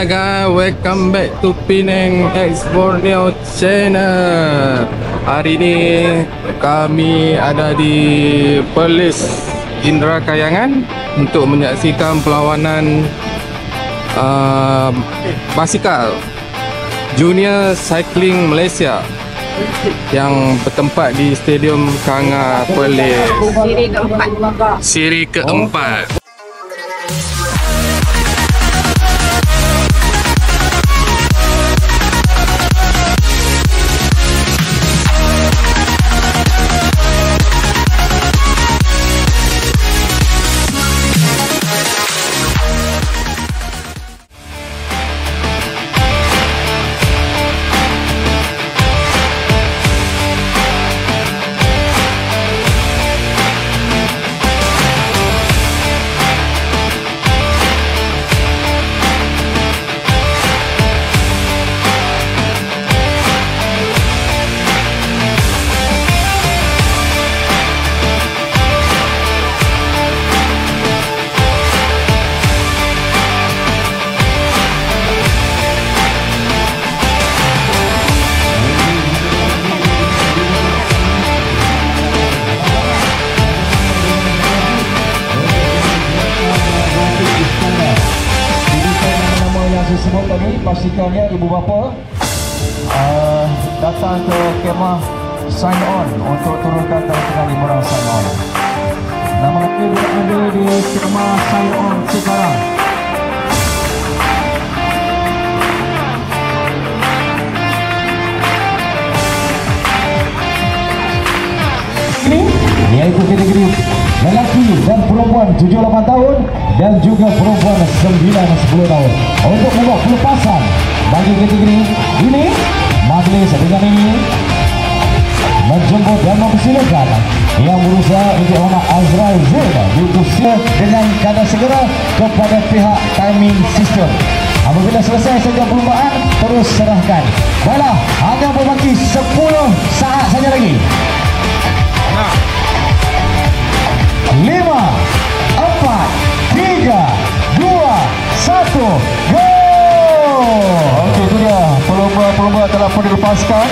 Guys, welcome back to Penang X Borneo Channel. Hari ini kami ada di Perlis Indra Kayangan untuk menyaksikan perlawanan basikal Junior Cycling Malaysia yang bertempat di Stadium Kanga Perlis. Siri keempat. Sebut tadi, pastikannya ibu bapa datang ke kemah sign on untuk turunkan tanda-tanda 5 orang sign on. Nama lelaki berada di kemah sign on sekarang. Ini iaitu kategori lelaki dan perempuan 7-8 tahun dan juga perempuan 9-10 tahun. Untuk membuat pelepasan bagi kategori ini, majlis dengan ini menjemput dan mempersilakan yang berusaha untuk anak Azrael Zeda diutusnya dengan keadaan segera kepada pihak timing system. Apabila selesai saja perlombaan, terus serahkan. Baiklah, hanya berbaki 10 saat saja lagi. 5, 4, 3, 2, 1, go! Okey, itu dia pelomba-pelomba telah pun dilepaskan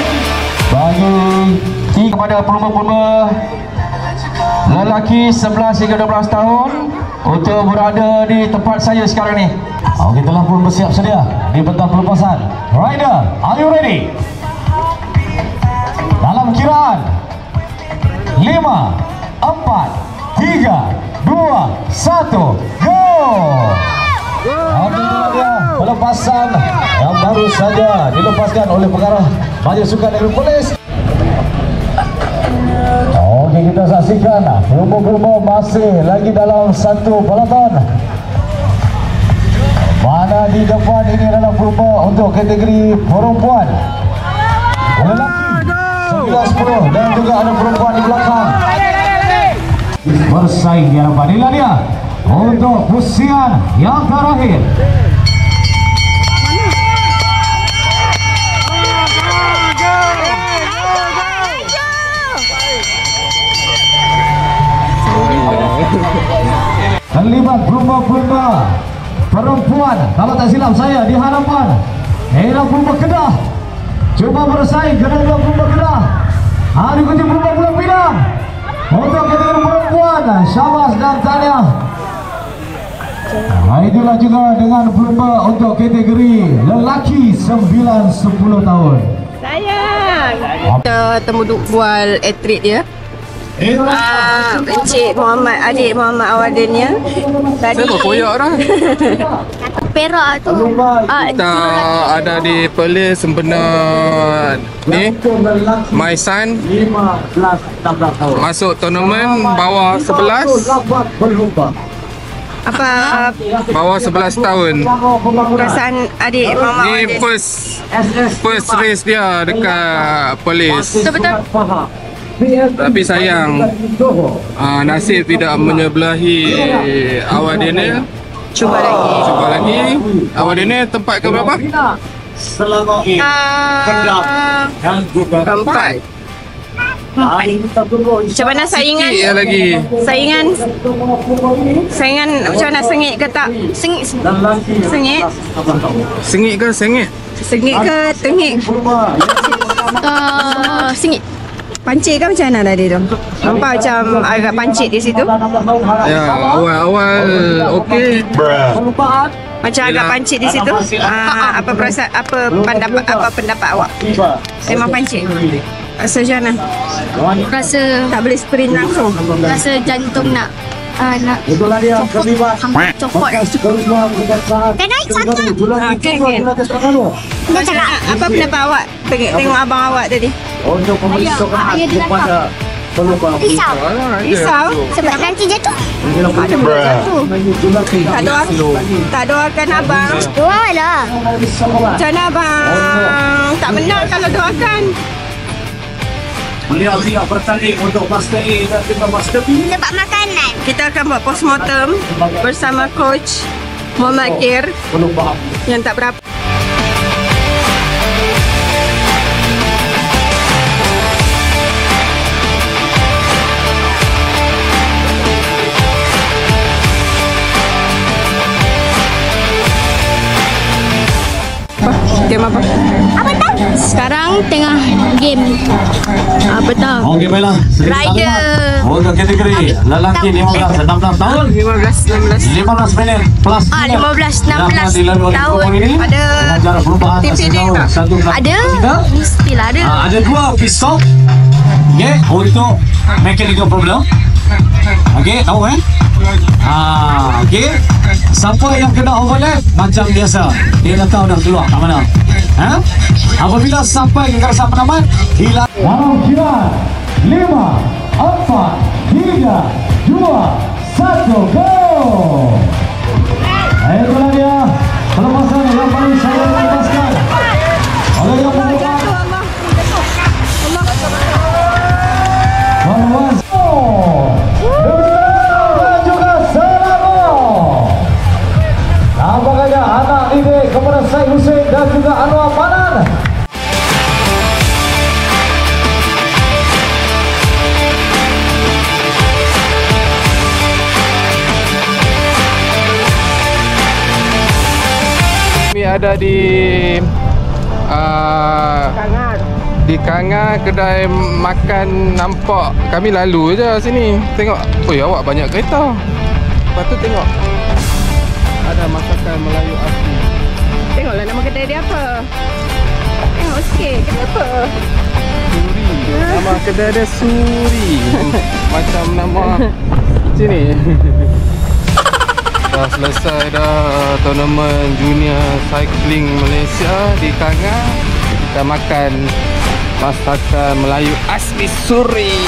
bagi kepada pelomba-pelomba lelaki 11 hingga 12 tahun untuk berada di tempat saya sekarang ni. Okey, telah pun bersiap sedia di bentang pelepasan. Rider, are you ready? Dalam kiraan 5, 4, 3, 2, 1, go! Pelepasan yang baru saja dilepaskan oleh pengarah Majlis Sukan Negeri Perlis. Okey, kita saksikan pelomba-pelomba masih lagi dalam satu peloton. Mana di depan ini adalah pelomba untuk kategori perempuan lelaki 9-10 dan juga ada perempuan di belakang bersaing di hadapan. Inilah dia untuk pusingan yang terakhir. Terlibat pelomba-pelomba perempuan, kalau tak silap saya, di hadapan ialah pelomba Kedah. Cuba bersaing kedua-dua pelomba Kedah. Diikuti pelomba Pulau Pinang. Untuk kategori perempuan, syabas dan tahniah. Itulah juga dengan pelomba untuk kategori lelaki 9-10 tahun. Sayang. Kita temu bual atlet dia. Encik Muhammad, adik Muhammad Awadinnya. Tadi Siapa koyak dah? Perak tu. Kita ada di Perlis sempena ni My Son masuk tournament bawah 11. Apa Bawah 11 tahun. perasaan adik Muhammad Ni Awadin? first race dia dekat Perlis. Betul-betul. Tapi sayang nasib tidak menyebelahi Awadinnya. Cuba lagi. Awadinnya tempat ke berapa? Selangor, Kedah dan juga Keempat. Macam mana saingan? Sikit lagi. Saingan macam mana, sengit ke tak? Sengit. Sengit ke sengit? Sengit ke tengik? Sengit. Pancit kan macam mana tadi tu? Nampak macam agak pancit di situ. Ya, awal-awal okey. Macam agak pancit di situ. Apa perasaan, apa pendapat awak? Memang pancit. Rasa macam mana? Rasa Tak boleh sprint langsung. rasa jantung nak copot. Kan naik satu. Kan. Dia cakap Apa pendapat awak? Tengok abang awak tadi. ayah dia datang. Risau. Risau? Sebab nanti jatuh. Ada buat jatuh. Tak doakan abang. Dua lah. Macam mana abang? Tak menang kalau doakan. Beliau siap bertanding untuk Master A dan juga Master B. Sebab makanan. Kita akan buat postmortem bersama coach Muhammad Kir Perlu faham. yang tak berapa. Game apa? Apa tak? Sekarang tengah game. Apa tak? Okey, baiklah. Rider. Untuk kategori lelaki 15 16 tahun. 15, 16. 15 minit plus 15, 16 tahun. Ada dengan jarak perubahan tim feeding tak? Ada. Mestilah ada. Ada 2 pistol. Okey, untuk mechanical problem. Okey, tahu okey. Siapa yang kena overlap macam biasa, dia dah tahu dah keluar kat mana. Apabila sampai ke garis penamat, hilang. Dalam kira 5, 4, 3, 2, 1, go! Itulah dia pelepasan yang paling saya lepaskan oleh yang membuat dan juga Selangor. Nampaknya anak ini kepada Syed Hussein dan juga Anwar Manan. Kami ada di Kangar, kedai makan nampak. Kami lalu je sini. Tengok, awak banyak kereta. Lepas tu tengok ada masakan Melayu asli. Tengoklah nama kedai dia apa. Tengok sikit, kenapa? Suri. Nama kedai dia Suri. Macam nama sini. Dah selesai dah tournament junior cycling Malaysia di Kangar. Kita makan masakan Melayu asli Suri.